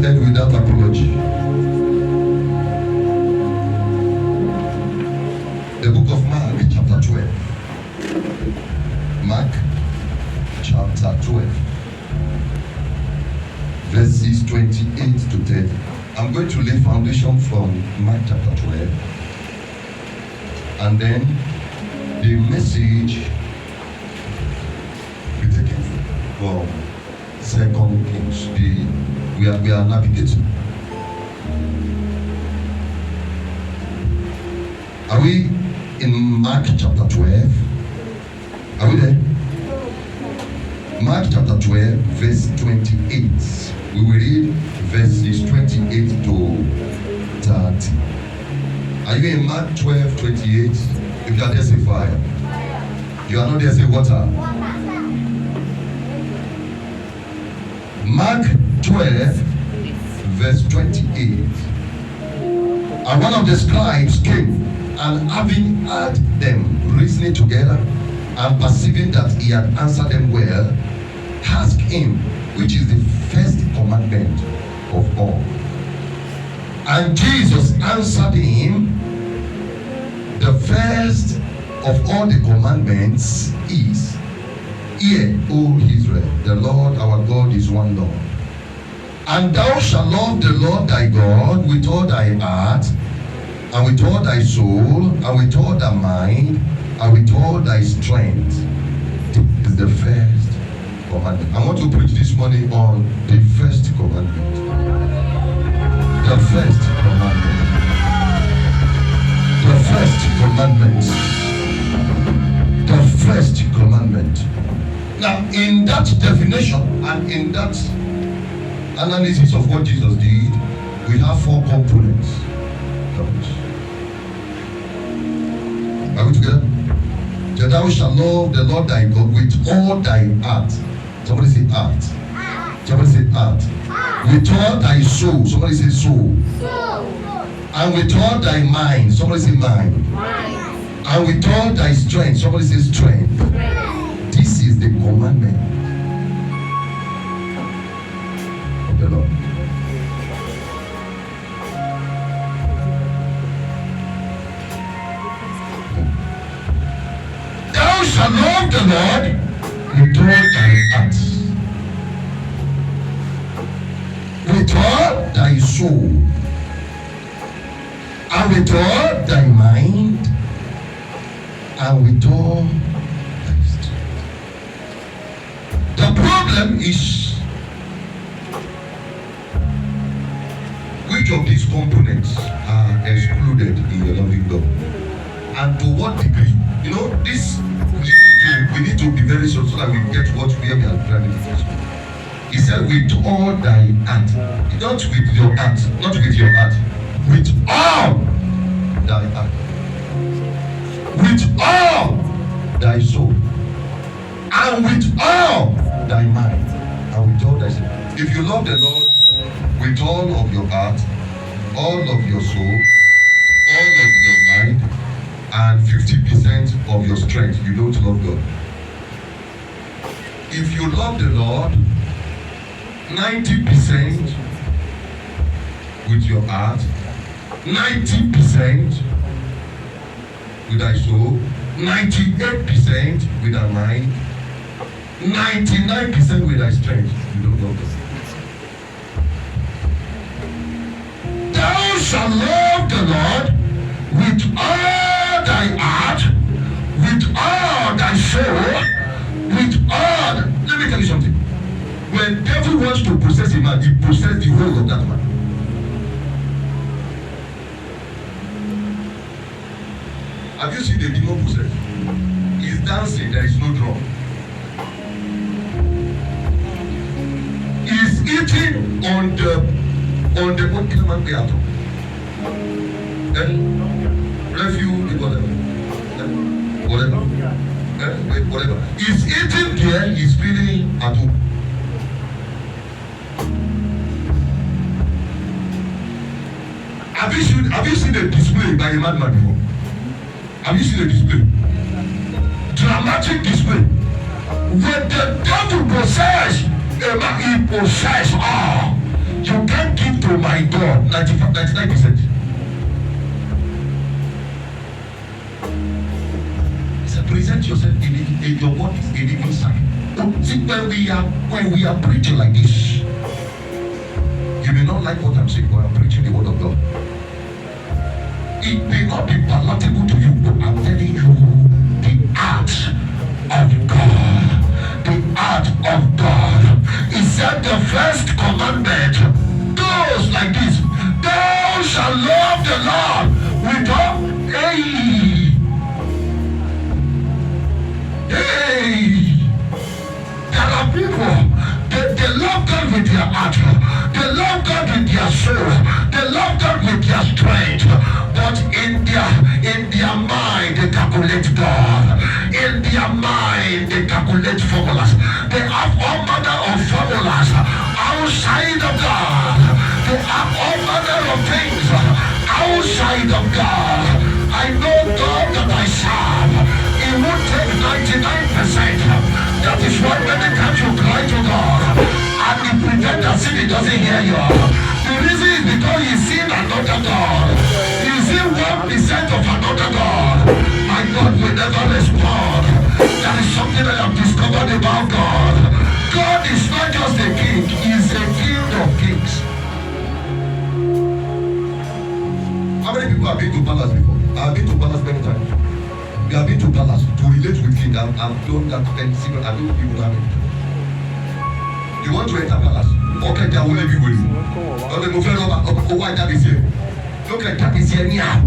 end without apology. The book of Mark, chapter 12. Mark, chapter 12. Verses 28 to 30. I'm going to lay foundation from Mark chapter 12. And then the message will be taken from 2 Kings. We are navigating. Are we in Mark chapter 12? Are we there? Mark chapter 12, verse 28. We will read verses 28 to 30. Are you in Mark 12, 28? If you are there, say fire. You are not there, say water. Mark 12, verse 28. And one of the scribes came, and having heard them reasoning together, and perceiving that he had answered them well, asked him, which is the first commandment of all. And Jesus answered him, the first of all the commandments is, hear, O Israel, the Lord our God is one Lord. And thou shalt love the Lord thy God with all thy heart, and with all thy soul, and with all thy mind, and with all thy strength. This is the first commandment. I want to preach this morning on the first commandment. The first commandment. The first commandment. The first commandment. Now, in that definition and in that analysis of what Jesus did, we have four components. Are we together? That thou shalt love the Lord thy God with all thy heart. Somebody say heart. Somebody say heart. With all thy soul. Somebody say soul. And with all thy mind. Somebody say mind. And with all thy strength. Somebody say strength. This is the commandment of the Lord. Thou shalt love the Lord with all thy heart, with all thy soul, and with all thy mind, and with all thy strength. The problem is, which of these components are excluded in your loving God? And to what degree? You know, this we need to be very sure so that we get where we are driving to. He said, with all thy heart. Not with your heart, not with your heart. With all thy heart. With all thy soul. And with all thy mind. And with all thy soul. If you love the Lord with all of your heart, all of your soul, all of your mind, and 50% of your strength, you don't love God. If you love the Lord 90% with your heart, 90% with thy soul, 98% with thy mind, 99% with thy strength, you don't love God. Thou shalt love the Lord with all thy heart, with all thy soul, with all. Let me tell you something. When devil wants to possess a man, he possesses the whole of that man. Have you seen the demon possessed? He's dancing, there is no drum. He's eating on the what can man be at? Refuge, whatever. He's eating there, he's feeling at home. Have you seen a display by a madman before? Have you seen a display? Dramatic display. When the devil possesses a man, he possesses all. You can't give to my God 99%. He said, present yourself in your body is a living sacrifice. See, when we are preaching like this, you may not like what I'm saying, but I'm preaching the word of God. It may not be palatable to you, but I'm telling you the art of God. The art of God. He said the first commandment goes like this: thou shalt love the Lord with all. There are people, they love God with their heart, they love God with their soul, they love God with their strength, but in their mind they calculate God. In their mind they calculate formulas. They have all manner of formulas outside of God. They have all manner of things outside of God. I know God that I serve. It would take 99%. That is why many times you cry to God and you pretend that sin doesn't hear you. The reason is because you see another God. You see 1% of another God. My God will never respond. That is something I have discovered about God. God is not just a king, he is a king of kings. How many people have been to palace before? I have been to palace many times. We have been to palace to relate with king. I've done that and secret. I don't even have it. You want to enter palace? Okay, there will be with you. Okay, move over. Oh, why that is here? Look like that is here now.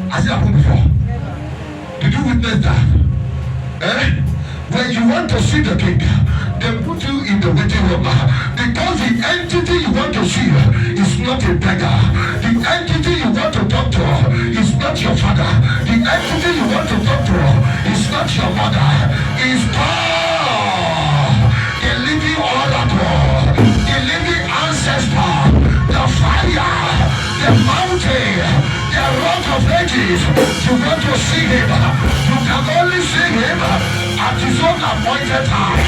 Has it happened before? Did you witness that? When you want to see the king, they put you in the waiting room because the entity you want to see is not a beggar. The entity you want to talk to is not your father. The entity you want to talk to is not your mother. It's God, the living oracle, the living ancestor, the fire, the mountain, the rock of ages. You want to see him, you can only see him at his own appointed time.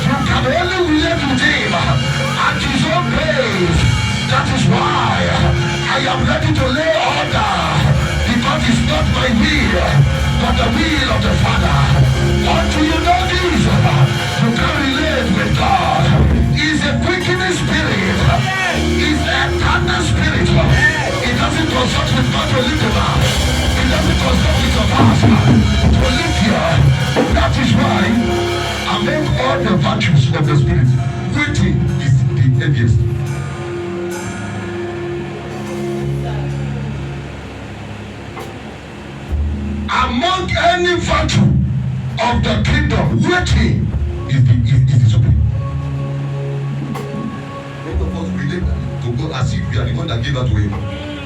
You can only relate with him at his own pace. That is why I am ready to lay order, because it's not my will, but the will of the Father. Until you know this, you can relate with God. He's a quickening spirit. He's an eternal spirit. He doesn't consult with man to lift him up. He doesn't consult with your pastor to lift you. That is why among all the virtues of the spirit, waiting is the heaviest. Among any virtue of the kingdom, waiting is the supreme. Many of us relate to God as if we are the one that gave that to him.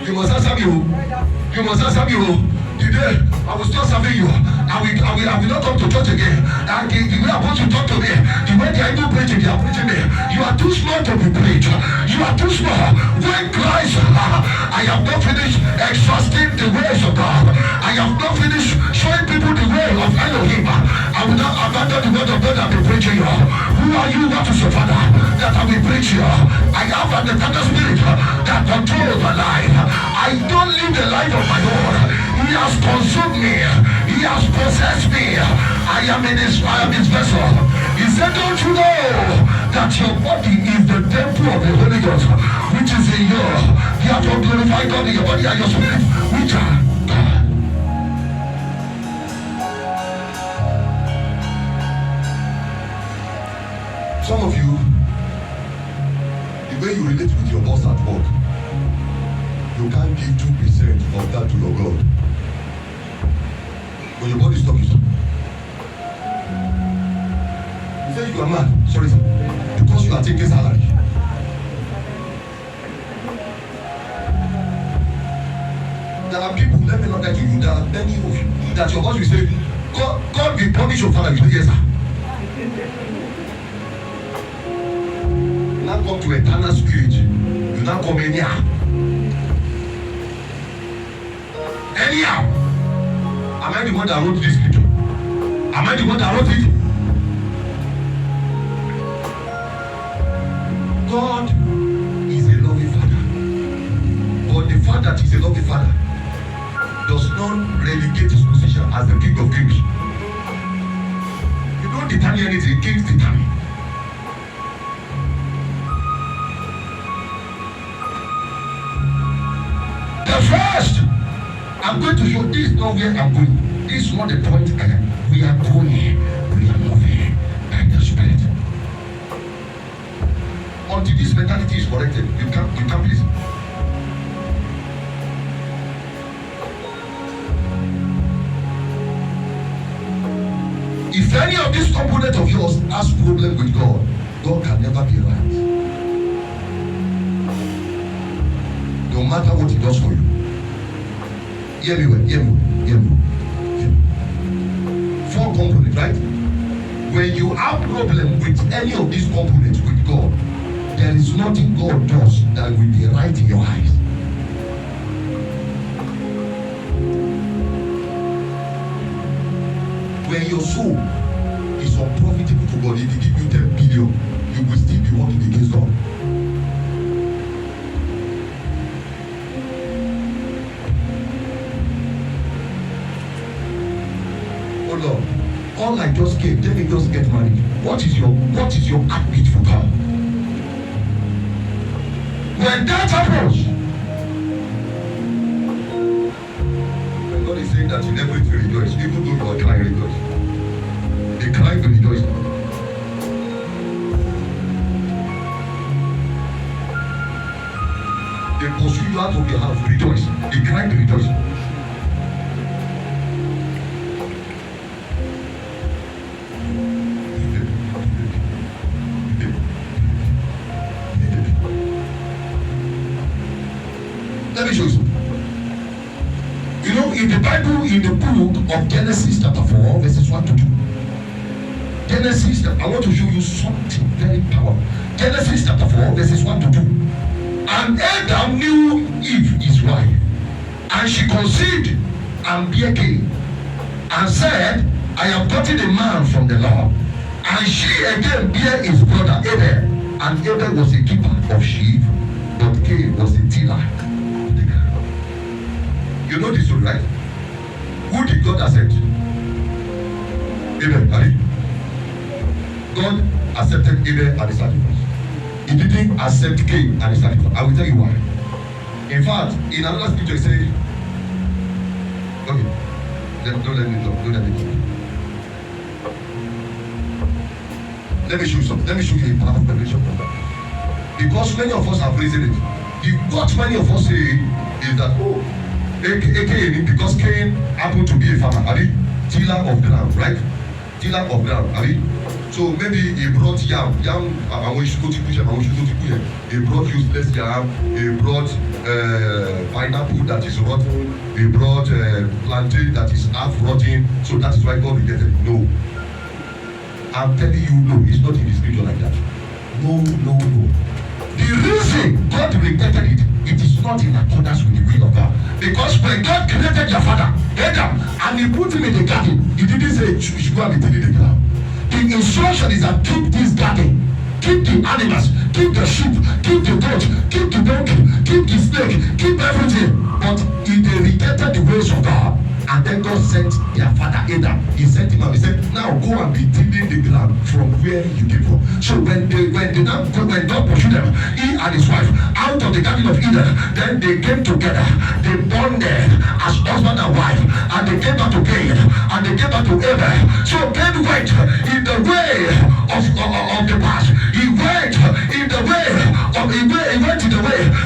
You must answer me. You must answer me. Today, I will start serving you. I will not come to church again. And the way I'm supposed to talk to me, the way they are even preaching, they are preaching me. You are too small to be preached. You are too small. When Christ, I have not finished exhausting the ways of God. I have not finished showing people the way of Elohim. I will not abandon the word of God and be preaching you. Who are you? What is your father? That I will preach you. I have an eternal spirit that controls my life. I don't live the life of my own. He has consumed me. He has possessed me. I am his vessel. He said, don't you know that your body is the temple of the Holy Ghost, which is in you. You have to glorify God in your body and your spirit, which are God. Some of you, the way you relate with your boss at work, you can't give 2% of that to your God. When your body stop, you stop. You say you are mad. Sorry, sir. Because you are taking salary. There are people, let me not lie to you, there are many of you that your boss will say, God will punish your father. You say, yes, sir. You now come to eternal spirit. You now come anyhow. Anyhow. Am I the one that wrote this scripture? Am I the one that wrote it? God is fact that he's a loving father does not relegate his position as the king of kings. You don't determine anything, kings determine. The first, I'm going to show this is not where I'm going. This is not the point I am. We are going, we are moving by the Spirit. Until this mentality is corrected, you can't listen. If any of these components of yours has problem with God, God can never be right. No matter what He does for you. Hear me well, hear me well, hear me well. 4 components, right? When you have problem with any of these components with God, there is nothing God does that will be right in your eyes. When your soul is unprofitable to God, if He give you 10 billion, you will still be working against God. Oh Lord, all I just came, let me just get married. What is your heartbeat for God? When that happens, when God is saying that you never will rejoice, even though you are crying, rejoice. They cry to rejoice. They pursue you out of your house, rejoice. They cry to rejoice. Let me show you something. You know, in the Bible, in the book of Genesis chapter 4, verses 1 to 2. Genesis, I want to show you something very powerful. Genesis chapter 4, verses 1 to 2. And Adam knew Eve, his wife, and she conceived and bare Cain, and said, I have gotten a man from the Lord. And she again bare his brother Abel, and Abel was a keeper of sheep, but Cain was a tiller. You know this story, right? Who did God accept? Abel, right? God accepted Abel and the sacrifice. He didn't accept Cain and the sacrifice. I will tell you why. In fact, in another scripture, he said, okay, don't let me talk. Let me show you something. Let me show you a powerful revelation from that. Because many of us have raised it. What many of us say is that, oh, Cain, because Cain happened to be a farmer, tiller of ground, right? Tiller of ground, so maybe he brought yam, he brought useless yam, he brought pineapple that is rotten, he brought plantain that is half rotten, so that is why God rejected. No. I'm telling you, no, it's not in the scripture like that. No. The reason God rejected it, it is not in accordance with the will of God. Because when God created your father, Adam, and he put him in the garden, he didn't say you should go and be tilling the ground. The instruction is that keep this garden, keep the animals, keep the sheep, keep the goat, keep the donkey, keep the snake, keep everything. But they rejected the ways of God. And then God sent their father Adam. He sent him out. He said, now go and be tilling the ground from where you came from. So when God pursued them, he and his wife, out of the Garden of Eden, then they came together. They bonded as husband and wife. And they came back to Cain. And they came back to Abel. So Cain went in the way of the past. He went in the way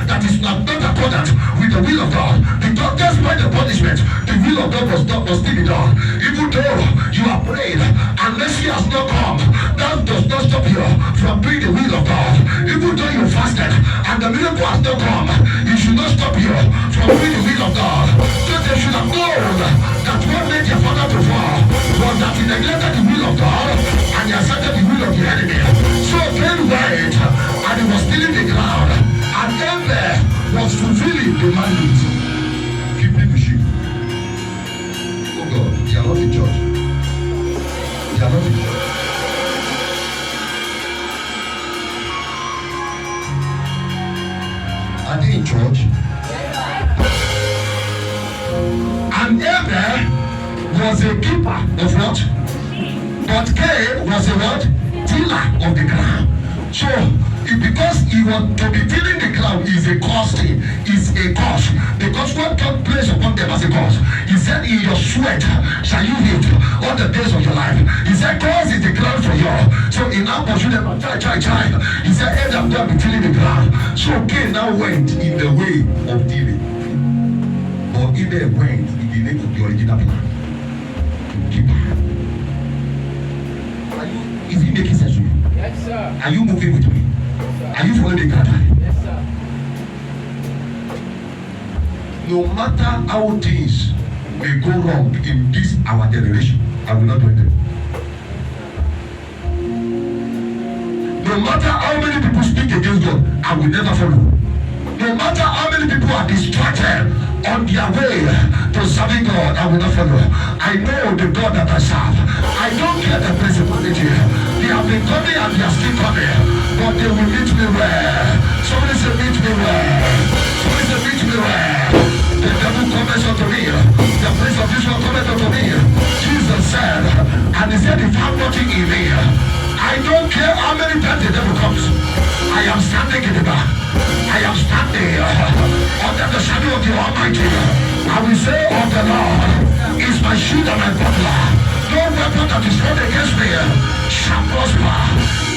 that is not accordant with the will of God. Because that's why the punishment, the will of God was still be done. Even though you are praying and mercy has not come, that does not stop you from doing the will of God. Even though you fasted and the miracle has not come, it should not stop you from doing the will of God. So they should have known that what made your father to fall was that he neglected the will of God and he accepted the will of the enemy. So Cain went and he was stealing the ground, and Abel was fulfilling the mandate, keeping the sheep. Oh God, they are not in church. They are not in church. Are they in church? was a keeper of what? But Cain was a what? Tiller of the ground. So, because he was to be tilling the ground is a cost, is a cost. Because what God placed upon them as a cost, he said, in your sweat shall you eat all the days of your life. He said, cause is the ground for you. So he now pursued them, try. He said, end up God be tilling the ground. So Cain now went in the way of tilling. But Abel went in the name of the original plan. Is it making sense to you? Yes, sir. Are you moving with me? Yes, Are you following the guideline? Yes, sir. No matter how things may go wrong in this our generation, I will not do it. No matter how many people speak against God, I will never follow. No matter how many people are distracted on their way to serving God, I will not follow. I know the God that I serve. I don't care the principality. They have been coming and they are still coming, but they will meet me where? Somebody say meet me where? Somebody say meet me where? The devil comes unto me. The prince of this one comes unto me. Jesus said, and he said, if I have nothing in me, I don't care how many times the devil comes. I am standing in the back. I am standing under the shadow of the Almighty. I will say of the Lord is my shield and my buckler. No weapon that is formed against me shall prosper.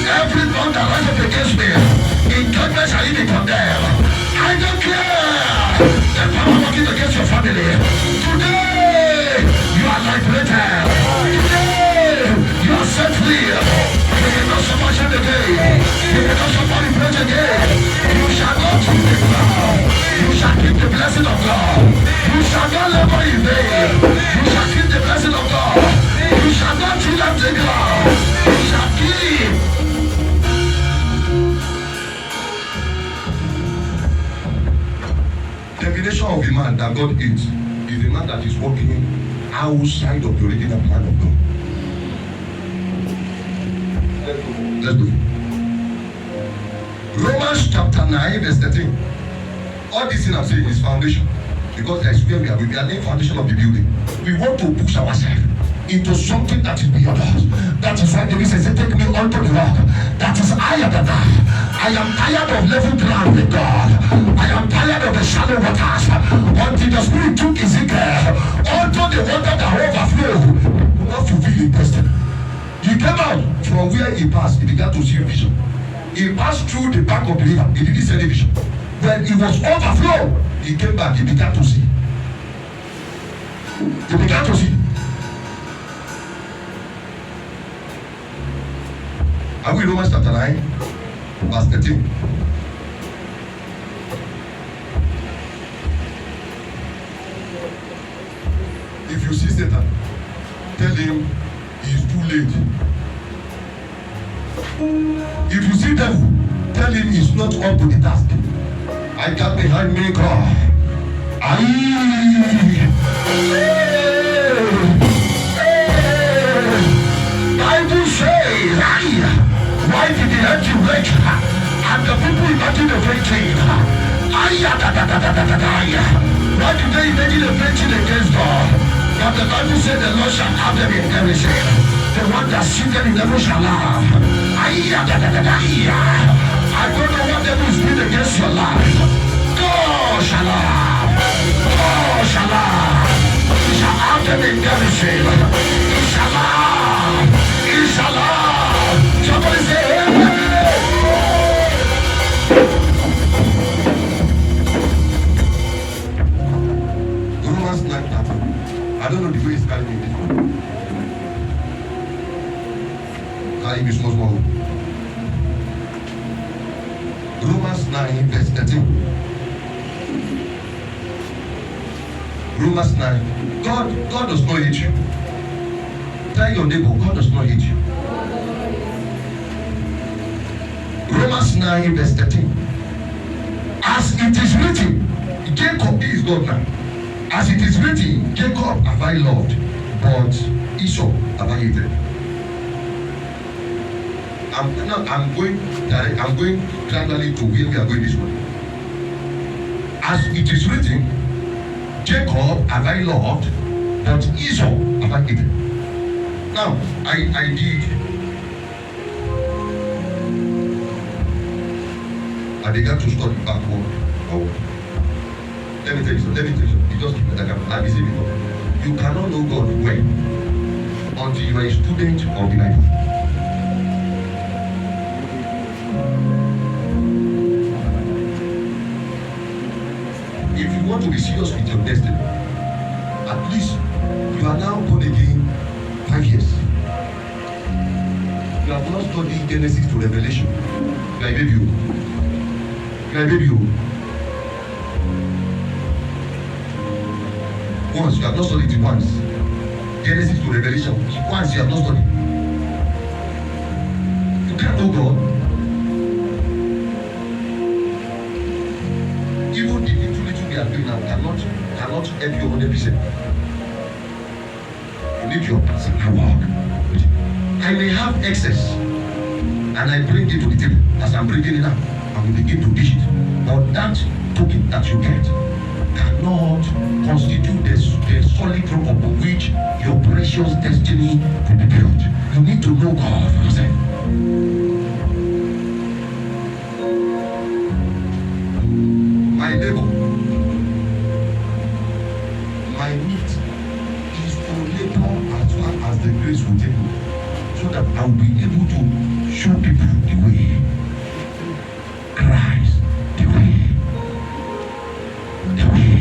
Every tongue that rises against me, in judgment shall he be condemned. I don't care the power working against your family. Today, you are liberated. Today, you are set free. You will not suffer shame again. You will not suffer reproach again. You shall not keep the ground. You shall keep the blessing of God. You shall not labor in vain. You shall keep the blessing of God. You shall not till up the ground. You shall keep. Definition of a man that God is a man that is walking outside of the original plan of God. Let's go. Romans chapter 9 verse 13. All this thing I'm saying is foundation. Because that's where we are. We are laying foundation of the building. We want to push ourselves into something that is beyond us. That is why David says, take me unto the rock that is higher than I. I am tired of level ground with God. I am tired of the shallow waters. Until the Spirit took Ezekiel unto the water that overflowed, not fulfill his destiny. He came out from where he passed. He began to see a vision. He passed through the bank of the river. He didn't see any vision. When he was overflowed, he came back. He began to see. He began to see. Are we in Romans chapter 9, verse 13? If you see Satan, tell him he is too late. If you see devil, tell him he's not up to the task. I got behind me, God. Bible says, why did the earth break? And the people imagine a great thing. Why did they imagine a great thing against God? But the Bible said the Lord shall have them in everything. The one that seated in heaven shall laugh. I don't know what devil is doing against your life. God shall laugh. God shall laugh. He shall have them in everything. He shall laugh. He shall laugh. Somebody say amen. Romans 9:13. I don't know the way it's carrying me. Carry me small. Romans 9 verse 13. Romans 9. God does not hate you. Tell your neighbor, God does not hate you. Romans 9 verse 13. As it is written, Jacob is God now. As it is written, Jacob have I loved, but Esau have I hated. I'm going gradually to where we are going this morning. As it is written, Jacob have I loved, but Esau have I hated. Now, I began to study backward. Let me tell you something. You just keep it like I've been saying before. You cannot know God well until you are a student of the Bible. If you want to be serious with your destiny, at least you are now born again 5 years. You have not studied Genesis to Revelation. You are a baby. You are a baby. Once you have not studied it once. Genesis to Revelation. Once you have not studied. You can't know God. Even the little we are doing now cannot help you 100%. You need your personal work. I may have excess and I bring it to the table as I'm bringing it up and we begin to dish it. But that token that you get cannot constitute the solid rock upon which your precious destiny will be built. You need to know God for yourself. My labor, my need is to labor as far as the grace will take me, so that I will be able to show people the way. Christ, the way. The way.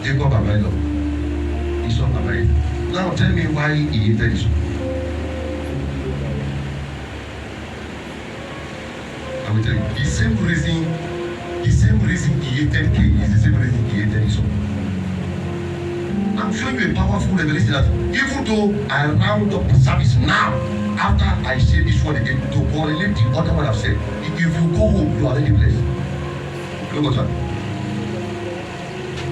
Jacob abandoned Lord. Esau abandoned. Now tell me why he hated Esau. I will tell you, the same reason he hated Cain is the same reason he hated Esau. I'm showing you a powerful revelation that even though I round up the service now, after I say this word again, to correlate the other one I've said, if you go home, you are already blessed. Look at that.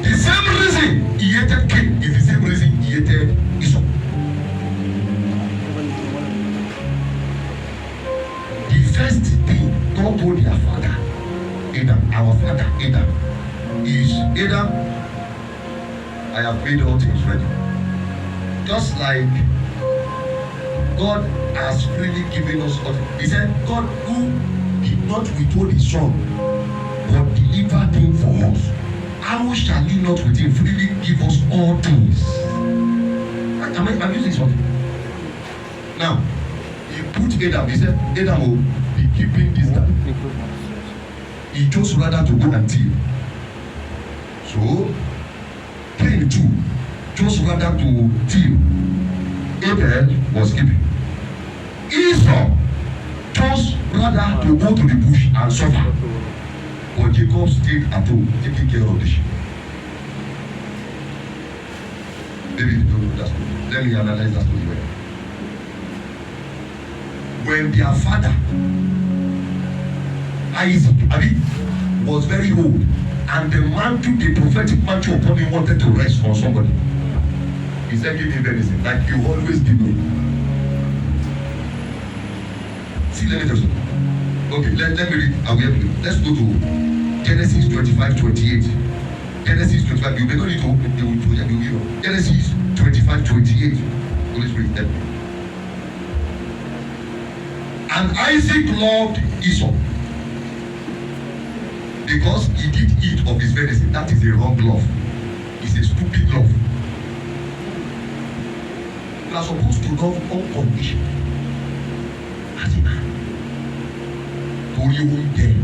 The same reason he hated Cain is the same reason he hated Esau. The first thing God told their father, Adam, our father Adam, is Adam, I have made all things ready. Just like God has freely given us all. He said, God who did not withhold his son, but delivered him for us, how shall he not with him freely give us all things? I'm using something. Now, he put Adam, he said, Adam will be keeping this land. He chose rather to go and till. So, Cain too chose rather to till. Abel was keeping. Esau chose rather to go to the bush and suffer. But Jacob stayed at home taking care of the sheep. Maybe you don't know that story. Let me analyze that story well. When their father, Isaac, was very old, and the mantle, the prophetic mantle upon him wanted to rest on somebody, he said, give me anything, like you always give me. See, let me tell you. Okay, let me read. Let's go to Genesis 25:28. Genesis 25. You may not need to open. Genesis 25:28. Holy Spirit, help me. And Isaac loved Esau because he did eat of his venison. That is a wrong love. It's a stupid love. You are supposed to love unconditionally as a man. Torí oúnjẹ.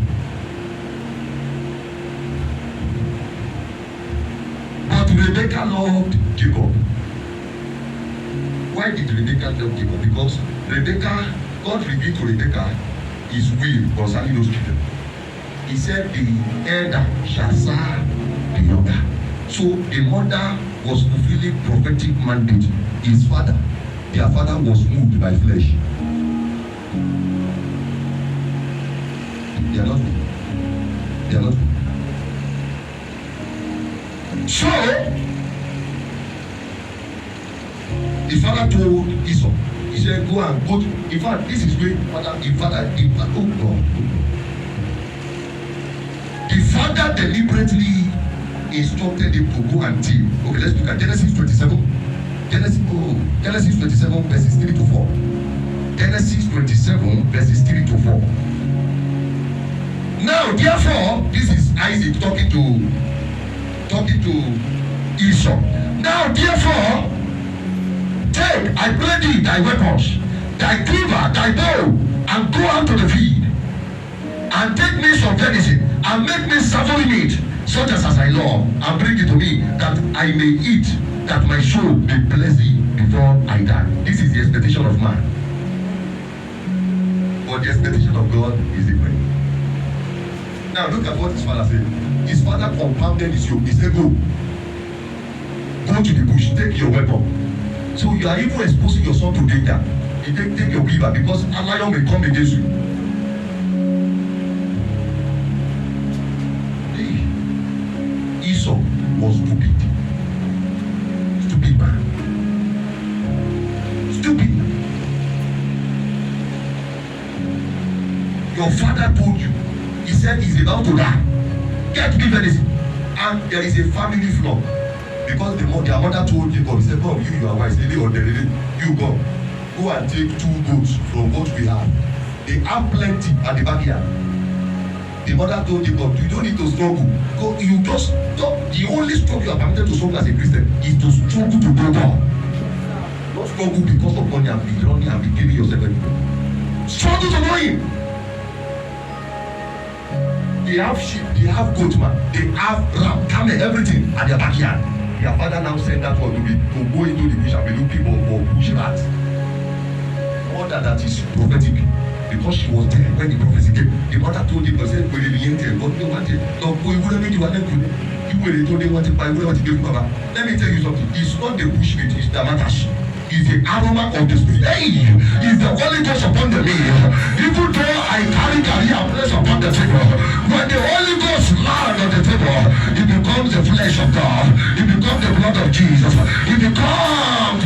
But Rebecca loved Jacob. Why did Rebecca love Jacob? Because God revealed to Rebecca his will concerning those children. He said the elder shall serve the younger. So the mother was fulfilling prophetic mandate. His father, their father was moved by flesh. They are not good. They are not good. So the father told Esau, he said, go and go to, in fact, this is where the father deliberately instructed him to go and till. Okay, let's look at Genesis 27. Genesis 27 verses 3 to 4. Genesis 27 verses 3 to 4. Now, therefore, this is Isaac talking to Esau. Now, therefore, take, I pray thee, thy weapons, thy quiver, thy bow, and go out to the field, and take me some venison, and make me savory meat, such as I love, and bring it to me, that I may eat, that my soul may bless thee before I die. This is the expectation of man. But the expectation of God is different. Now look at what his father said. His father compounded his yoke. He said, go to the bush, take your weapon. So you are even exposing your son to danger. You take your quiver, because a lion may come against you. Hey, Esau was stupid. Stupid man. Stupid. Your father told you. He said he's about to die. Get me venison. And there is a family flaw. Because their mother told Jacob, he said, come, you are wise, lady or the lady, you go and take 2 goats from what we have. They have plenty at the backyard. The mother told Jacob, you don't need to struggle. Go, you just stop. The only struggle you are permitted to struggle as a Christian is to struggle to go down. Not struggle because of money and be running and be giving yourself everything. Struggle to know him. They have sheep, they have goat, man, they have ram, camel, everything at their backyard. Their father now sent that one to go into the bush and be looking for bush rats. All that is prophetic, because she was there when the prophecy came. The mother told him, said, "We didn't enter, but we wanted. No, we wouldn't make you want to. You were told they wanted, but we wanted to give Baba." Let me tell you something. It's not the bush meat, it's the matash. Is the aroma of the spirit. Hey, is the Holy Ghost upon the me. Even though I carry a place upon the table, when the Holy Ghost land on the table, it becomes the flesh of God. It becomes the blood of Jesus. It becomes,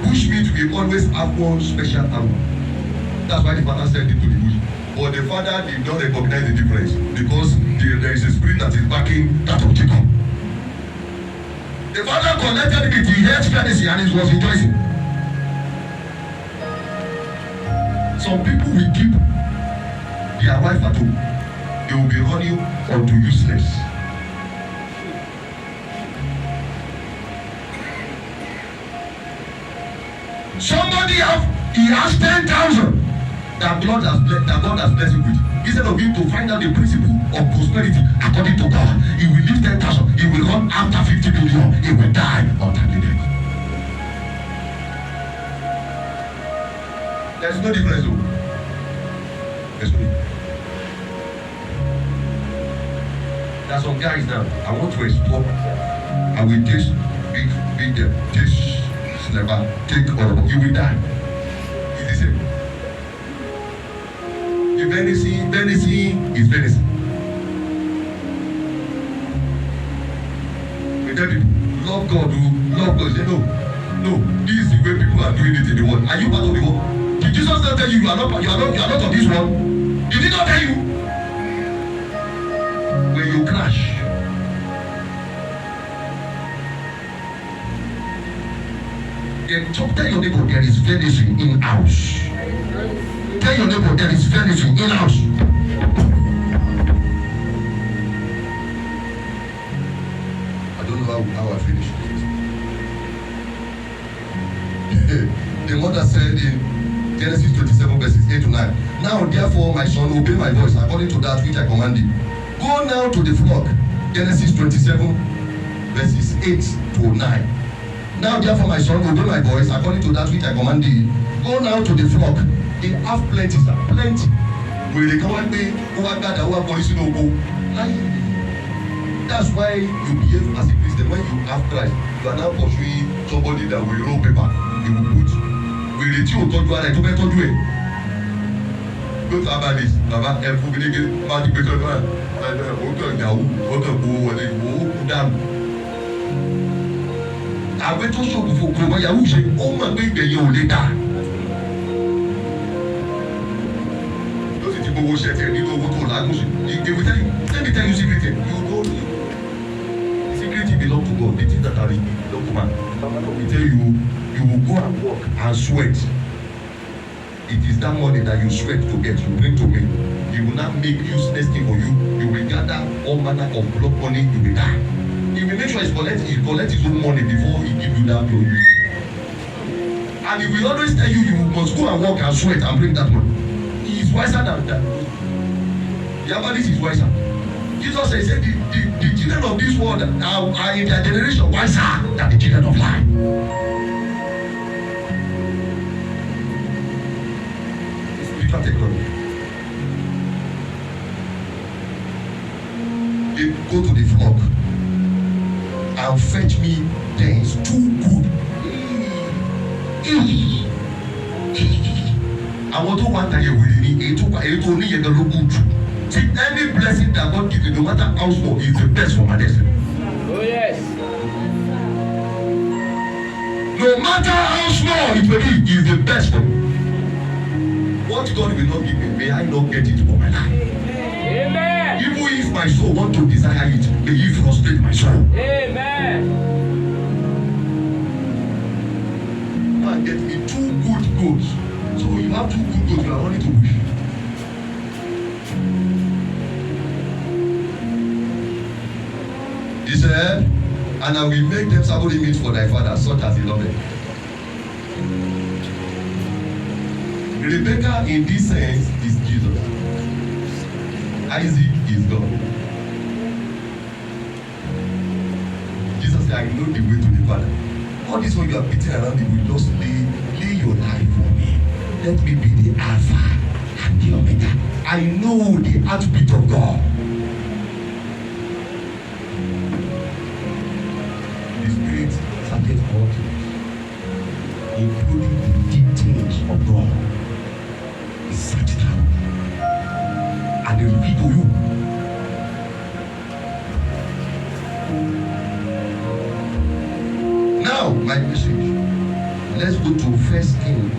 bush meat will always have one special aroma. That's why the father sent it to the bush. But the father did not recognize the difference, because there is a spirit that is backing that of Jacob. The father collected it, he heard fantasy and he was rejoicing. Some people will keep their wife at home. They will be running onto useless. Somebody has 10,000 that God has blessed him with. Instead of him to find out the principle of prosperity according to God, he will leave 10,000. He will run after 50 million. He will die untimely death. There is no difference, though. There's no difference. There are some guys now. I want to explore. I will taste big taste snapper, take all of it. You will die. It's the same. The venison is venison. We tell people, love God. Say no. This is the way people are doing it in the world. Are you part of the world? Did Jesus not tell you are not of this world? Did he not tell you? When you crash, then tell your neighbor there is venison in house. Tell your neighbor there is venison in house. I don't know how I finished it. The mother said in Genesis 27 verses 8 to 9, now therefore my son, obey my voice according to that which I command thee. Go now to the flock. Genesis 27 verses 8 to 9. Now therefore my son, obey my voice according to that which I command thee. Go now to the flock. They have plenty, sir. Plenty. When they come and pay, that's why you behave as a Christian. When you have Christ, you are now pursuing somebody that will roll paper. He will put. Will the two talk to her like to better do it? Go to Abadis, Baba, and Fugege, Magic Better, àwọn tó ṣòwò fòkòrò wọn yahoo ṣe ó mọ̀ pé ìgbẹ̀yìn ò lè dà. gbowó ṣẹ̀tẹ̀ nínú owó tó lágùn sí. They will tell you, let me tell you secret. You know, secret belong to God. The things that are belong to man. He tell you, you will go and work and sweat. It is that money that you sweat to get, you bring to me. He will not make useless thing for you. You will gather all manner of blood money, you will die. He will make sure he collect his own money before he give you that blood. And he will always tell you, you must go and work and sweat and bring that money. He is wiser than that. Yabalis is wiser. Jesus said, the children of this world are in their generation wiser than the children of light. Spiritual technology. They go to the flock and fetch me things too good. Àwọn tó wà tàyè wèrè ni èyí tó níyẹn gan ló kù jù. See, any blessing that God gives you, no matter how small, is the best for my destiny. Oh yes. No matter how small it may be, is the best for me. What God will not give me, may I not get it for my life. Amen. Even if my soul want to desire it, may He frustrate my soul. Amen. Man, get me 2 good goats. So you have 2 good goats, you are running to wish. He said, and I will make them savory meat for thy father, such as he loved them. Rebecca, in this sense, is Jesus. Isaac is God. Jesus said, I know the way to the Father. All this one you are beating around, you will just lay your life for me. Let me be the Alpha and the Omega. I know the heartbeat of God. The Spirit started working, including the details of God. He searched it out and they reveal to you. Now, my message. Let's go to 1 Kings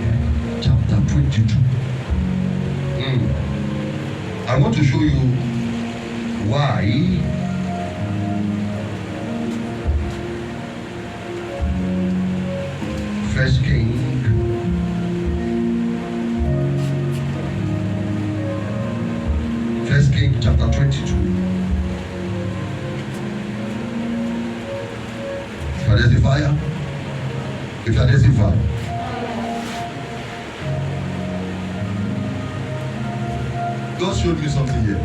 chapter 22. I want to show you why First King chapter 22. If there's a fire, if there's a fire. God showed me something here.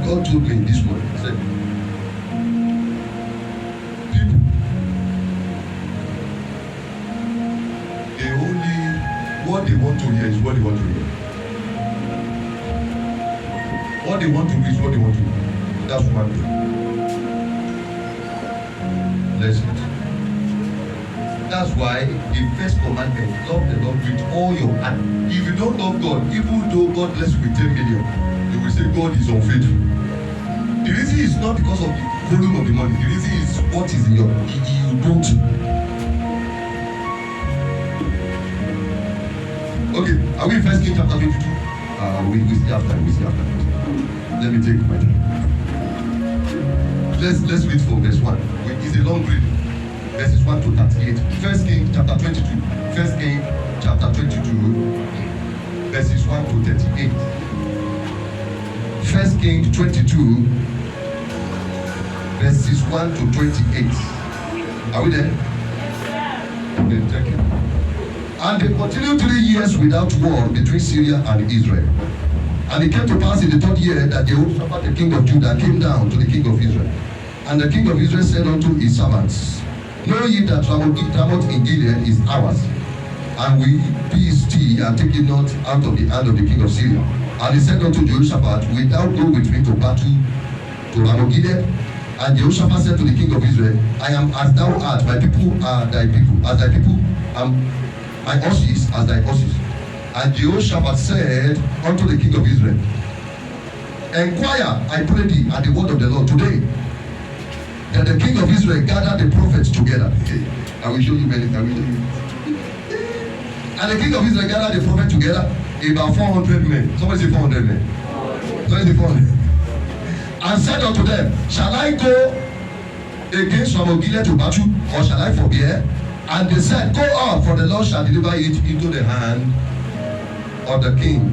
God told me this morning, he said, people, they only, what they want to hear is what they want to hear. What they want to read is what they want to read. That's one thing. Let's read. That's why the first commandment, love the Lord with all your heart. If you don't love God, even though God bless you with 10 million, you will say God is unfaithful. The reason is not because of the volume of the money. The reason is what is in your, you don't. Okay, are we in 1 Kings chapter 22? We still have time, Let me take my time. Let's read from verse 1. It's a long reading. Verses 1 to 38. 1 Kings chapter 22. 1 Kings chapter 22. Verses 1 to 38. 1 Kings 22. Verses 1 to 28. Are we there? Okay, thank you. And they continued 3 years without war between Syria and Israel. And it came to pass in the 3rd year that Jehoshaphat, the king of Judah, came down to the king of Israel. And the king of Israel said unto his servants, know ye that Ramoth in Gilead is ours, and we be still and take it not out of the hand of the king of Syria. And he said unto Jehoshaphat, wilt thou go with me to battle to Ramoth Gilead? And Jehoshaphat said to the king of Israel, I am as thou art, my people are thy people, as thy people, my horses as thy horses. And Jehoshaphat said unto the king of Israel, enquire, I pray thee, at the word of the Lord today, that the king of Israel gathered the prophets together. Okay. I will show you many. I will show you. And the king of Israel gathered the prophet together, about 400 men. Somebody say 400 men. Somebody say 400. And said unto them, shall I go against Ramoth-Gilead to battle, or shall I forbear? And they said, go up, for the Lord shall deliver it into the hand of the king.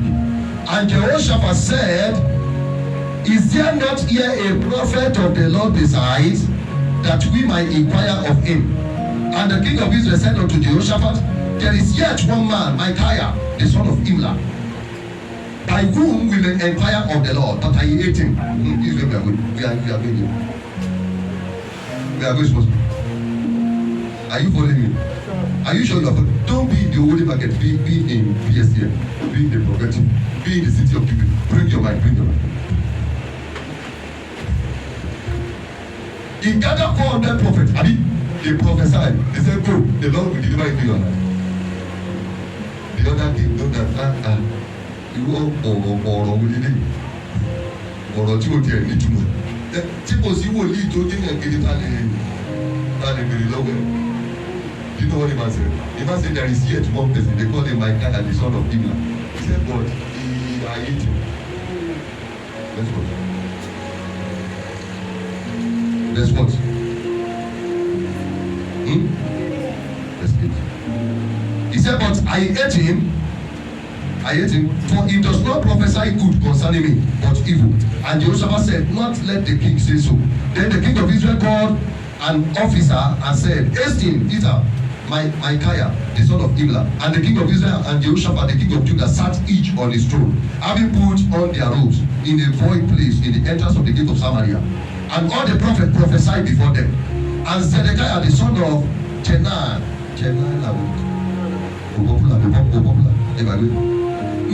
And Jehoshaphat said, is there not here a prophet of the Lord besides, that we might inquire of him? And the king of Israel said unto Jehoshaphat, there is yet one man, Micaiah, the son of Imlah, by whom we may inquire of the Lord, but I hate him. This is where we are going. We are going here. We are going supposed to. Are you following me? Are you sure you are following? Don't be in the holy market. Be in PSTN. Be in the prophetic. Be in the city of people. Bring your mind. Bring your mind. He gathered 400 prophets. I mean, they prophesied. They said, go, the Lord will deliver it to your life. The other king know that irú ọ̀rọ̀ wo lélẹ̀ ọ̀rọ̀ tí o tiẹ̀ nítumọ̀ tí kò sí wòlíì tó dé yẹn kiri ta lè bèrè lọ́wọ́ ẹ̀. You know what the man said? The man said there is yet one person, they call him Micaiah, the son of Imlah. He said, but I hate him. Let's watch. Let's watch. Let's get. He said, but I hate him, for he does not prophesy good concerning me, but evil. And Jehoshaphat said, not let the king say so. Then the king of Israel called an officer and said, hasten, Peter, Micaiah, the son of Imlah. And the king of Israel and Jehoshaphat, the king of Judah, sat each on his throne, having put on their robes in a void place in the entrance of the gate of Samaria. And all the prophets prophesied before them. And Zedekiah, the son of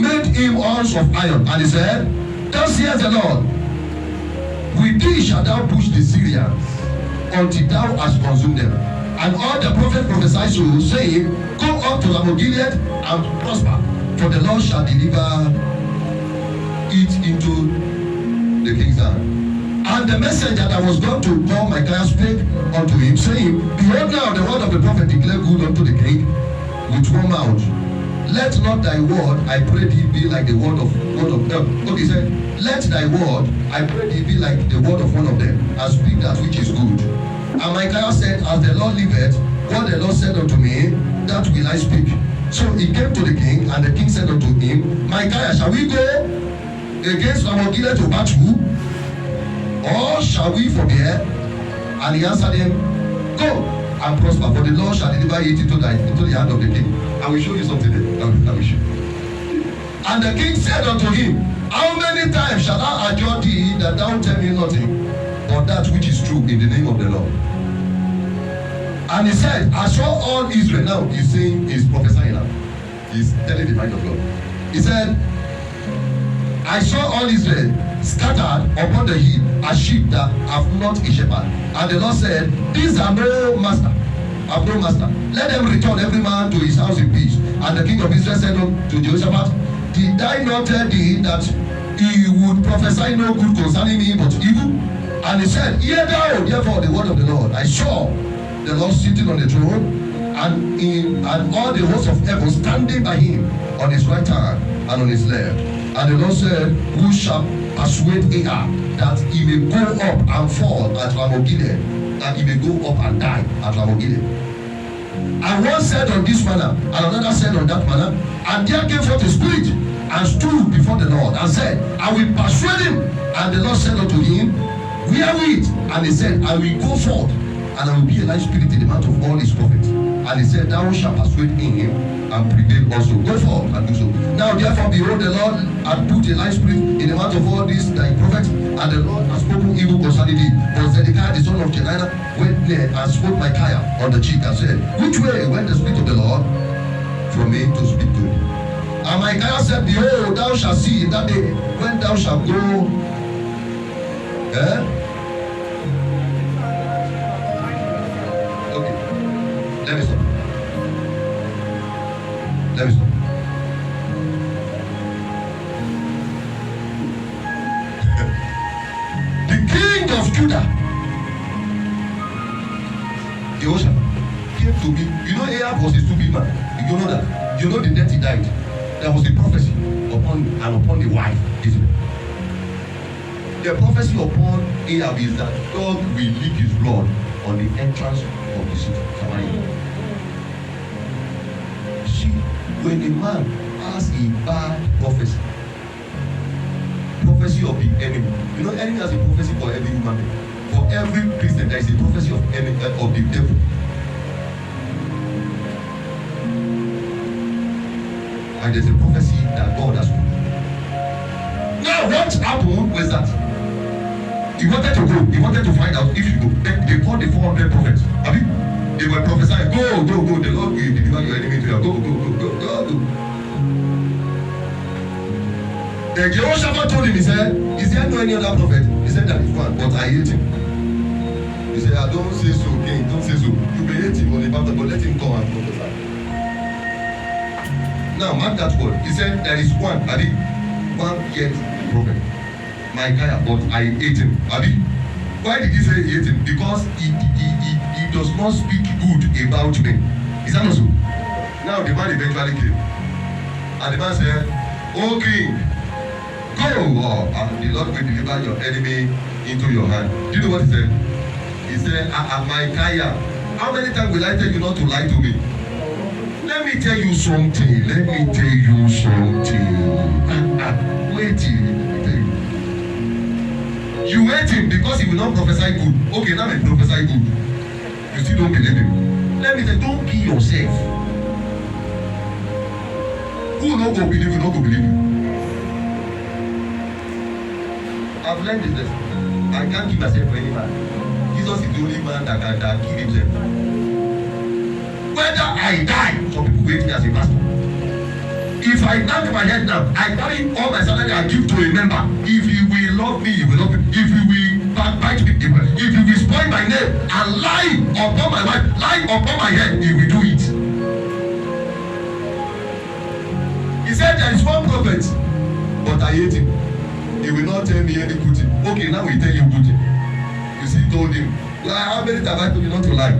made him horns of iron, and he said, thus says the Lord, with thee shalt thou push the Syrians until thou hast consumed them. And all the prophets prophesied so, saying, go up to Ramoth-Gilead and prosper, for the Lord shall deliver it into the king's hand. And the messenger that was going to call Micaiah spake unto him, saying, behold now the word of the prophet declare good unto the king with one mouth. Let not thy word, I pray thee, be like the word of okay, he said, let thy word, I pray thee, be like the word of one of them, and speak that which is good. And Micaiah said, as the Lord liveth, what the Lord said unto me, that will I speak. So he came to the king, and the king said unto him, Micaiah, shall we go against Ramoth-Gilead to battle, or shall we forbear? And he answered him, go and prosper, for the Lord shall deliver it into the hand of the king. I will show you something there. I will show you. And the king said unto him, how many times shall I adjure thee that thou tell me nothing but that which is true in the name of the Lord? And he said, I saw all Israel. Now he's saying, he's prophesying now. He's telling the mind of God. He said, I saw all Israel scattered upon the heap as sheep that have not a shepherd. And the Lord said, these are no master, have no master. Let them return every man to his house in peace. And the king of Israel said to Jehoshaphat, did I not tell thee that he would prophesy no good concerning me but evil? And he said, hear thou therefore the word of the Lord. I saw the Lord sitting on the throne, and all the hosts of heaven standing by him on his right hand and on his left. And the Lord said, who shall persuade Ahab that he may go up and fall at Ramoth-Gilead, that he may go up and die at Ramoth-Gilead? And one said on this manner, and another said on that manner. And there came forth a spirit, and stood before the Lord, and said, I will persuade him. And the Lord said unto him, wherewith? And he said, I will go forth, and I will be a light spirit in the mouth of all his prophets. And he said, thou shalt persuade him, and prevail also. Go forth and do so. Now therefore, behold, the Lord hath put a light spirit in the mouth of all these thy prophets, and the Lord has spoken evil concerning thee. But Zedekiah the son of Chenaanah went near and smote Micaiah on the cheek, and said, which way went the spirit of the Lord from me to speak to him? And Micaiah said, behold, thou shalt see in that day when thou shalt go. Okay, let me stop. Let me stop. The king of Judah, Jehoshaphat, came to me. You know, Ahab was a stupid man. You know that. You know the death he died. There was a prophecy upon the wife Israel. The prophecy upon Ahab is that God will lick his blood on the entrance of the city, Samaria. See, when a man has a bad prophecy of the enemy, you know, enemy has a prophecy for every human being. For every Christian, there is a prophecy of the devil. And there's a prophecy that God has put. Now, what happened was that he wanted to go. He wanted to find out if you go. They called the 400 prophets. I mean, they were prophesying, go. The Lord will deliver your enemy to you. Go. The Jehoshaphat told him, he said, is there no any other prophet? He said, there is one, but I hate him. He said, I don't say so, king, don't say so. You may hate him on the battle, but let him come and prophesy. Now, mark that word. He said, there is one, Abi, one yet prophet. Micaiah, but I hate him. Abi, why did he say he hate him? Because he does not speak good about me. Is that not so? Now, the man eventually came. And the man said, O king, go, and the Lord will deliver your enemy into your hand. Do you know what he said? He said, Micaiah, how many times will I tell you not to lie to me? Let me tell you something. Wait, let me tell you. You hate him because he will not prophesy good. Okay, now he prophesy good. You still don't believe him. Let me tell you, don't be yourself. Who not go believe you, not go believe you. I've learned this lesson. I can't give myself for any man. Jesus is the only man that can kill himself. Whether I die, some people wait me as a pastor. If I knock my head now, I carry all my salary I give to a member. If he will love me, he will love me. If he will backbite me, he will. If he will spoil my name and lie upon my wife, lie upon my head, he will do it. He said there is one prophet, but I hate him. He will not tell me any good thing. Okay, now we tell you good thing. You see, told him, well, how many times I told you not to lie?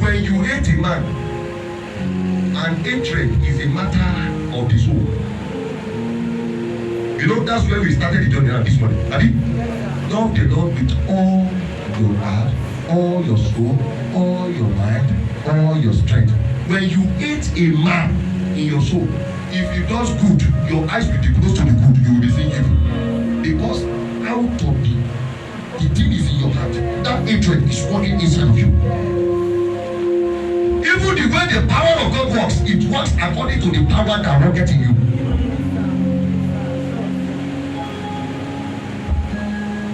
When you hate a man, and hatred is a matter of the soul. You know, that's where we started the journey this morning. Love the Lord with all your heart, all your soul, all your mind, all your strength. When you hate a man in your soul, if he does good, your eyes will be close to the good, you will be seeing evil. Because out of the thing is in your heart, that hatred is working inside of you. Even the way the power of God works, it works according to the power that worketh in you.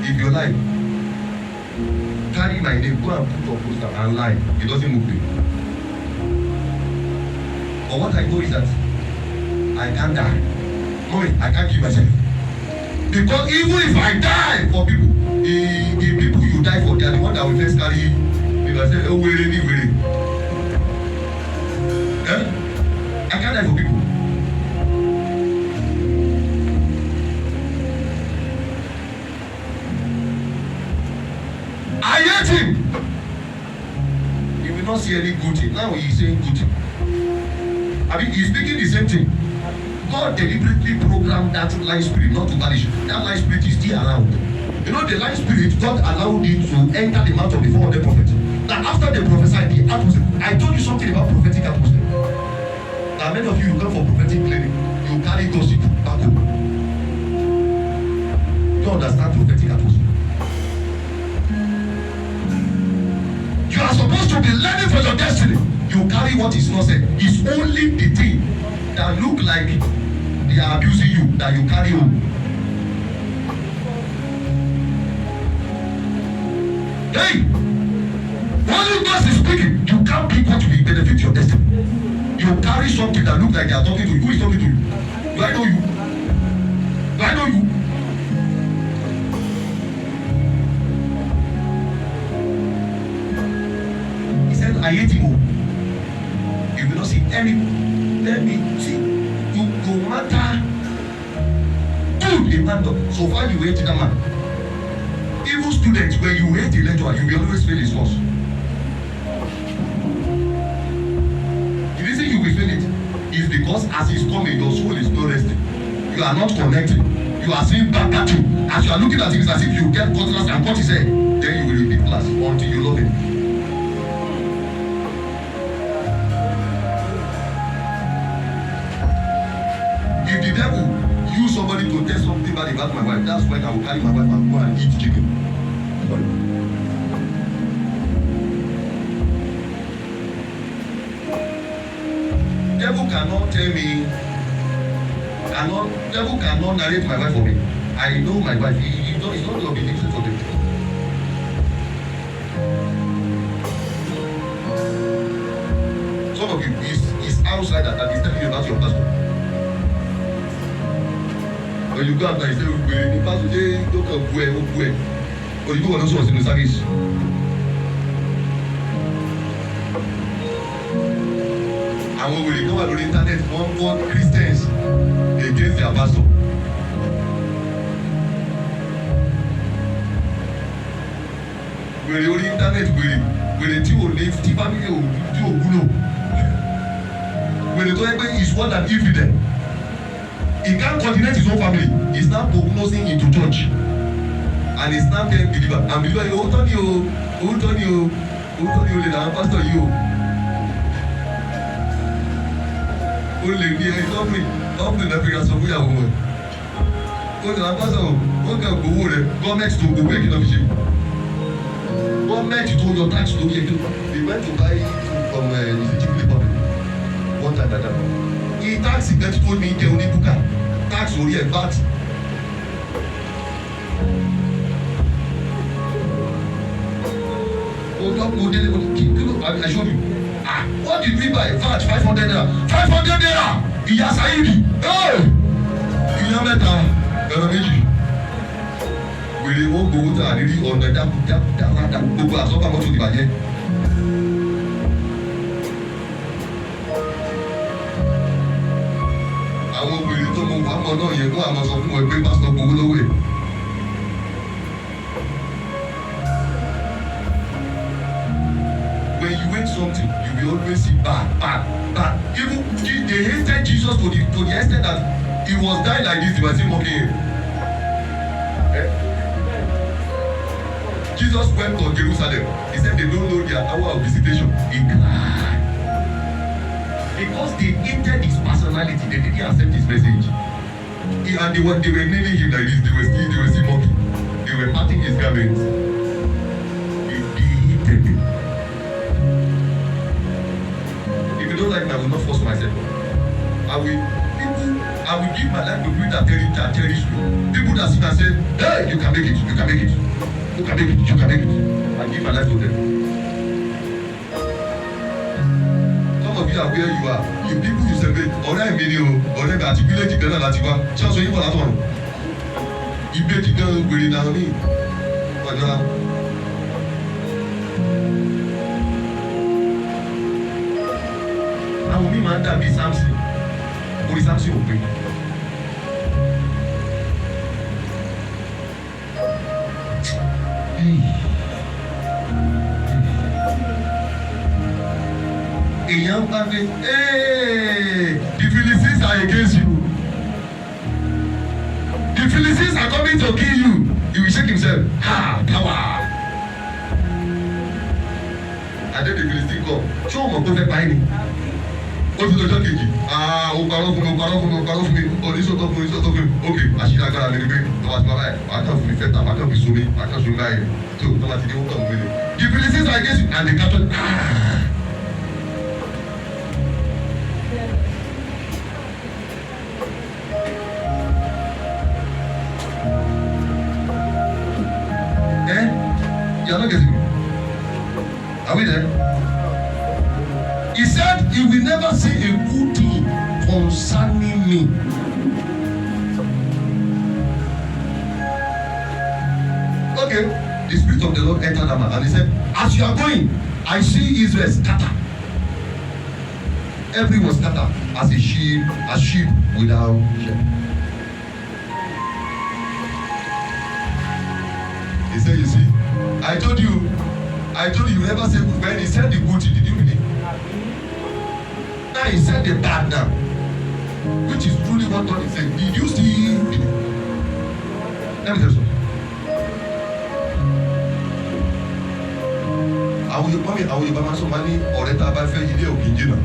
If you lie, carry my name, go and put your poster and lie. It doesn't move me. But what I know is that I can't die. No, I can't kill myself. Because even if I die for people, the people you die for, they are the ones that will first carry. Because say, oh, wait. I can't die for people. I hate him. You will not see any good thing. Now he is saying good thing. He's speaking the same thing. God deliberately programmed that lying spirit not to vanish. That lying spirit is still around. You know, the lying spirit, God allowed it to enter the mouth of the 400 prophets. Now, after they prophesied, the atmosphere. I told you something about prophetic atmosphere. Now, many of you come for prophetic clinic, you carry gossip back home. You understand prophetic atmosphere. You are supposed to be learning for your destiny. You carry what is not said. It's only the thing that look like they are abusing you that you carry home. Hey! Only God is speaking. You can't pick what will benefit your destiny. You carry something that look like they are talking to you. Who is talking to you? Do I know you? Do I know you? He said, I hate him. You will not see any. Let me see. You no matter good the man does. So far you hate that man. Even students, when you hate a lecturer, you will always fail his course. The reason you will fail it is because as he's coming, your soul is not resting. You are not connecting. You are seeing back at you. As you are looking at him, it's as if you get cutlass and cut his head. Then you will repeat class until you love him. If the devil use somebody to tell something bad about my wife, that's when I will carry my wife and go and eat chicken. Devil cannot tell me, devil cannot narrate my wife for me. I know my wife. It's not going to be difficult for them. Some of you is outside that is telling you about your pastor. When you go out there, you say, the pastor, hey, don't come where. Or you go on also in the service. Àwọn wèrè kan wà lórí internet wọ́n wọ́n Christians against their pastor. Wèrè orí internet wèrè tí ò ní tí family ò tí ò wúlò. Wèrè tó yẹ pé is one and infidel. He can't coordinate his own family. He is now prognosing into church. And he is now telling believer and believer yóò tọ́ ni o lè na pastor yìí o. Ó lè ní ẹni tọ́pìnì náà fi ra sọ fún ìyàwó wọn. Ó lè na pastor ó kàn gbowó rẹ̀ gọ́ọ̀mẹ̀ntì tó gbowó ẹ̀ kí náà fi ṣe. Gọ́ọ̀mẹ̀ntì tó yọ tax lórí ẹ̀ kí ló. They went to buy from the Egypt Republic one time like that. Tax ìgbẹ́tí tó ní jẹun ní búkà tax orí ẹ̀ VAT. I showed you. What did we buy? VAT 500 naira. 500 naira. Ìyá Sáyidì. Ìyá mẹ́ta ẹ̀rọ méjì. Wèrè wọ́n gbowó tà nírí ọ̀nà dáadáa gbogbo àsọ́pà mọ́tò ti bàjẹ́. Àwọn wèrè tó mọ àmọ́ náà yẹn kó àmọ́ sọ fún wọn pé pásítọ̀ gbowó lọ́wọ́ ẹ̀. When you wait something, you will always see bad. Even they hated Jesus to the extent that he was dying like this, they were still mocking him. Jesus went to Jerusalem. He said they don't know their hour of visitation. He cried. Because they hated his personality, they didn't accept his message. And they were kneeling him like this, they were still mocking. They were parting his garments. They hated him. If you don't like me, I will not force myself. I will give my life to people that cherish me. People that sit and say, hey, you can make it. I give my life to them. Some of you are where you are. You people you celebrate. Ọ̀rẹ́ mi ni o, ọ̀rẹ́ mi àti village kan náà láti wá. Ṣé o sọ yín bọ̀ látọ̀run? Ìbejì náà gbèrè náà ní ọ̀dọ́ra. Àwọn mi máa ń dàbí Samson. Orí Samson ò pé. Èèyàn bá dé, the Philistines are against you. The Philistines are coming to kill you. He will shake himself. Power. And then the Philistine come. Ṣé o mọ̀ pé ó fẹ́ pa ẹ́ ni? Ó ti lọ́jọ́ kejì. Ó parọ́ fún mi. Oníṣòtò fún mi. Ok, àṣírí agbára mi ni pé tọ́wọ́ ti bá báyìí. Wàá kàn fún mi fẹ́ ta, wàá kàn fi so mi, wàá kàn so mi báyìí. Tó tọ́wọ́ ti dé ó kàn mú mi lè. The Philistines are against you and they capture. You are not getting me. Are we there? He said he will never say a good thing concerning me. Okay, the Spirit of the Lord entered that man and he said, as you are going, I see Israel scatter. Everyone scatter as a sheep without shepherd. He said, you see, I told you never say good. When he said the good, did you believe? Now he said the bad now, which is truly what God is saying. Did you see? Let me tell you something. Àwọn Yorùbá máa ń sọ máa ní ọ̀rẹ́ tá a bá fẹ́ ilé òkè jìnnà.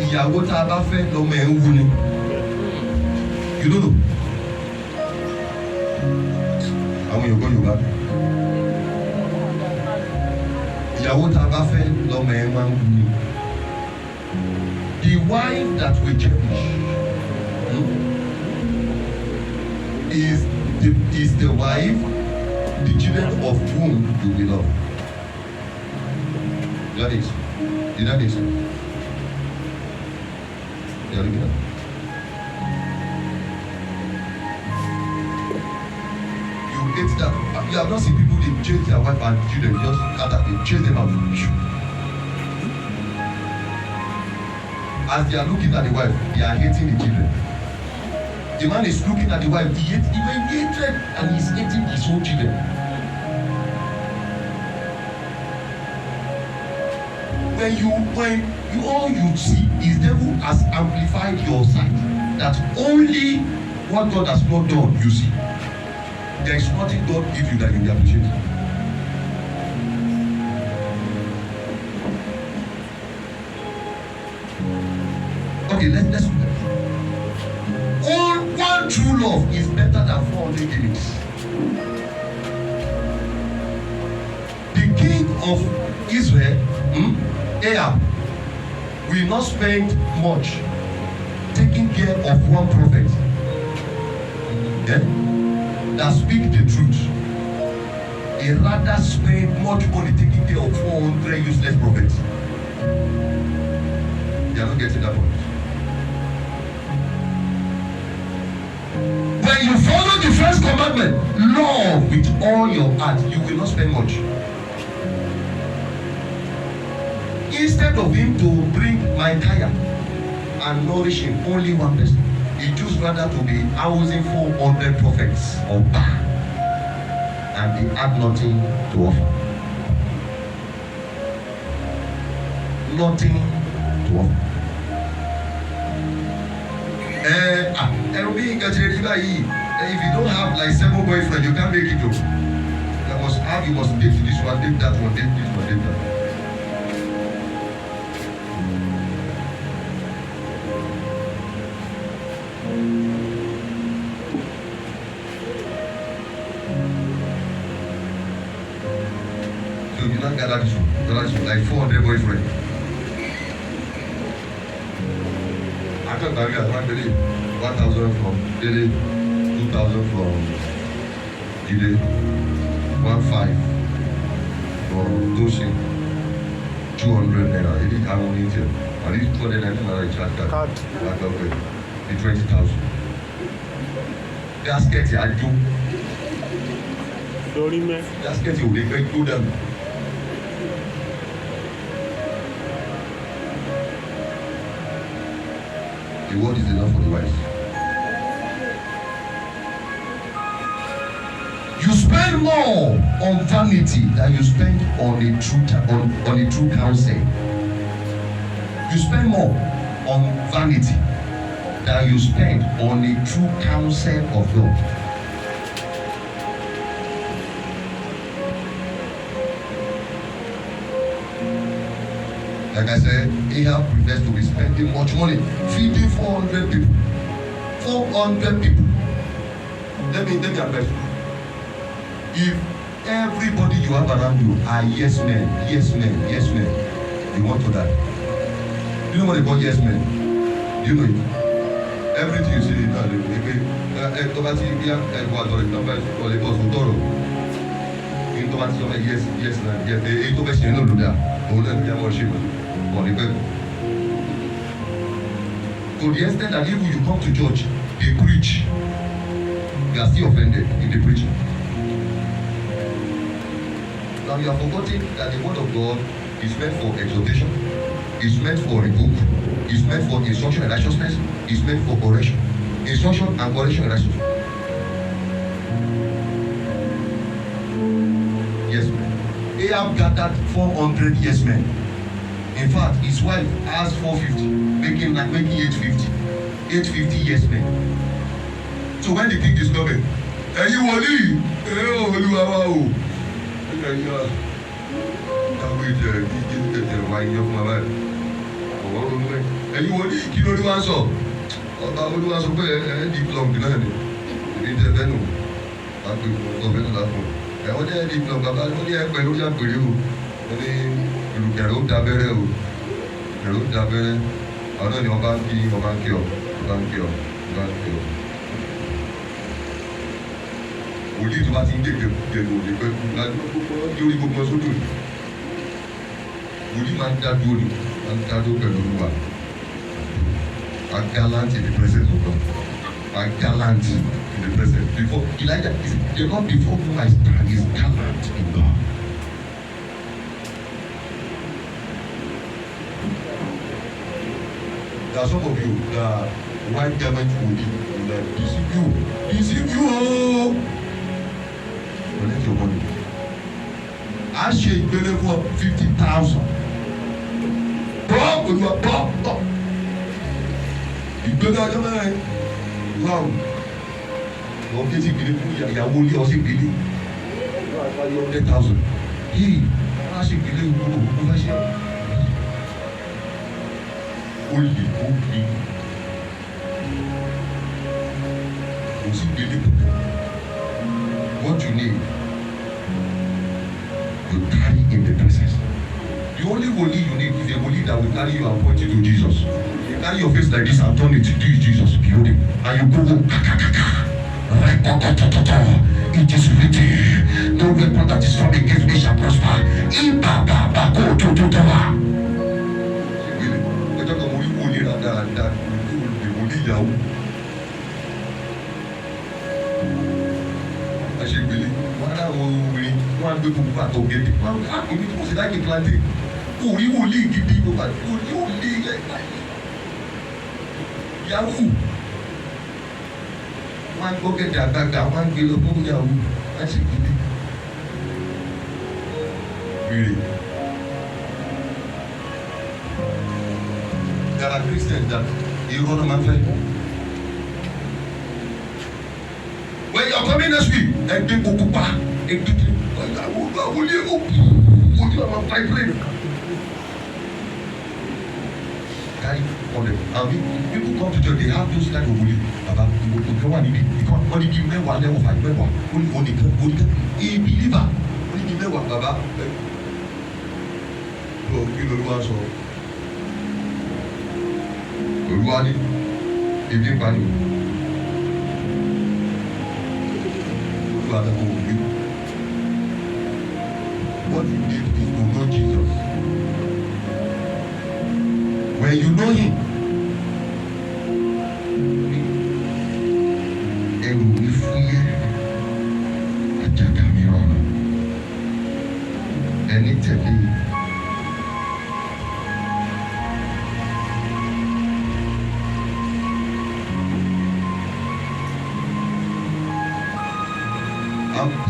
Ìyàwó tá a bá fẹ́ lọ́mọ ẹ̀ ń wú ni. You don't know. Àwọn Yorùbá. Ìyàwó tá a bá fẹ́ lọ́mọ ẹ̀ máa ń wú ni. The wife that we cherish is the wife, the children of whom you belong. That is. Did that make sense? You are looking at. You hate that. You have not seen people they chase their wife and children just after they chase them out. As they are looking at the wife, they are hating the children. The man is looking at the wife, he hatred and he's hating his own children. When all you see is devil has amplified your sight, that only what God has not done you see. There is nothing God gives you that you will appreciate. Okay, let's look at it. One true love is better than 400 gimmicks. The king of Israel, Ahab, will not spend much taking care of one prophet that speak the truth. He rather spend much money taking care of 400 useless prophets. They are not getting that point. When you follow the first commandment, love with all your heart, you will not spend much. Instead of him to bring Micaiah and nourish him only one person, he chose rather to be housing 400 prophets of Baal, and they had nothing to offer. Nothing to offer. If you don't have like 7 boyfriends, you can't make it. You must date this one, date that one, date this one, date that one. So you don't gather this one, like 400 boyfriends. I thought that we had 1,000 from Dele, 2,000 from Jide, 1,500 from Doshin, 200 naira. It is harmony here. At least 200 naira charge card. Okay, the 20,000. Basket I do. Sorry, man. Basket you they go them. The word is enough for the wise. You spend more on vanity than you spend on a true counsel. You spend more on vanity than you spend on a true counsel of God. Like I said, Ahab prefers to be spending much money feeding 400 people. 400 people. Let me advise you. If everybody you have around you are yes men, you want to die. You know what they call yes men? You know it. Everything you see now, to the extent that even you come to church, they preach, you are still offended in the preaching. Now you are forgetting that the word of God is meant for exhortation, is meant for rebuke, is meant for instruction and righteousness, is meant for correction. Instruction and correction right. Yes men. Ahab gathered 400 yes men. In fact, his wife asked 450, making 850. 850 yes men. So when the king discovered, ẹ̀yin wòlíì olúwa wa o káwé jẹ ìjẹjẹ wáyé yẹn fún wa báyìí ọwọ́ ronú ẹ ẹ̀yin wòlíì kí ló olúwa sọ ọba olúwa sọ pé ẹ di plum náà ni èmi jẹ bẹ́ẹ̀ nù àpè ọbẹ̀ náà lápò ẹ wọ́n jẹ́ di plum bàbá wọ́n ní ẹgbẹ́ lórí àpèrè o wọ́n ní ìrùkẹ̀rẹ̀ ó dábẹ́rẹ́ o ìrùkẹ̀rẹ̀ ó dábẹ́rẹ́ àwọn náà ni wọ́n bá ń kí ọ wọ́n bá ń kí ọ. Wòlíì tó bá ti ń dègbè òde pẹ́ lórí gbogbo sódò ni wòlíì máa ń dá dúró ni máa ń dá dúró pẹ̀lú olúwa a gallant in the presence of God a gallant in the presence before Elijah is the God before whom I stand is gallant in God. There are some of you that white garment wòlíì that deceive you ooo. Collect your money. A ṣe ìgbélé fún 50,000. Bọ́ olúwa bọ́. Ìgbélé ọjọ́ mẹ́rin. Wow. Wọ́n ké sí ìgbélé fún ìyàwó ilé ọ̀sẹ̀ ìgbélé. 100,000. Yìí, wọ́n á ṣe ìgbélé gbogbo fẹ́ ṣe. Ó lè kó bí. Kò sí ìgbélé kankan. What you need to carry in the presence. The only woli you need is a woli that will carry you and point you to Jesus. You carry your face like this and turn it to Jesus, behold him, and you go it is written, no weapon that is formed against me shall prosper. Aṣègbèlè wọn á dáwọ obìnrin wọn á gbé gbogbo àtọ̀gẹ́dẹ́ wọn á èmi tí mo sì dákì plantain orí wòlíì gidi gbogbo àti orí wòlíì yahoo wọn á gbọ́ gẹ́gẹ́ àgbàgbà wọn á gbé lọ fún yahoo aṣègbèlè rere. There are Christians that irọ́ náà máa ń fẹ́. When you are coming next week, ẹgbẹ́ kókó pa ẹgbẹ́ wòlíì ọmọ vibrate. Carry on them. And people come to church, they have those kind of wòlíì. Baba, ìgbẹ́ wà níbi wọ́n ní bí mẹ́wàá lẹ́wọ̀n fà mẹ́wàá ó ní oníkan believer ó ní bí mẹ́wàá baba. Kí ló wá sọ? Olúwa ní ebi ń pa ni o. What you need is to know Jesus. When you know him, ẹrù mi fúyẹ́ àjàgà mi rọrùn. Ẹni tẹ̀lé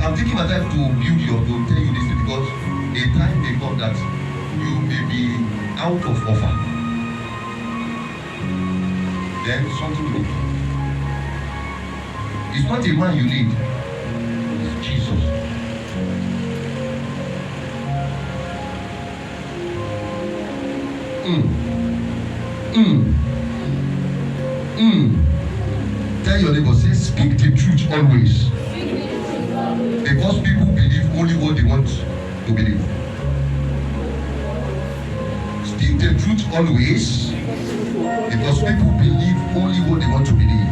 I'm taking my time to build to tell you this because a time may come that you may be out of offer. Then something will. It's not a man you need, it's Jesus. Tell your neighbor, say, speak the truth always. Because people believe only what they want to believe. Speak the truth always. Because people believe only what they want to believe.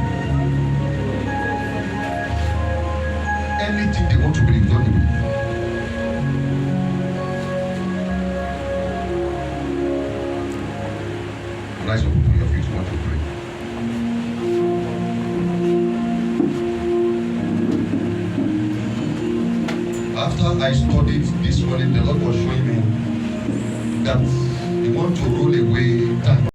Anything they want to believe, don't believe. Rise up upon your feet, you want to pray. After I studied this morning, the Lord was showing me that you want to roll away that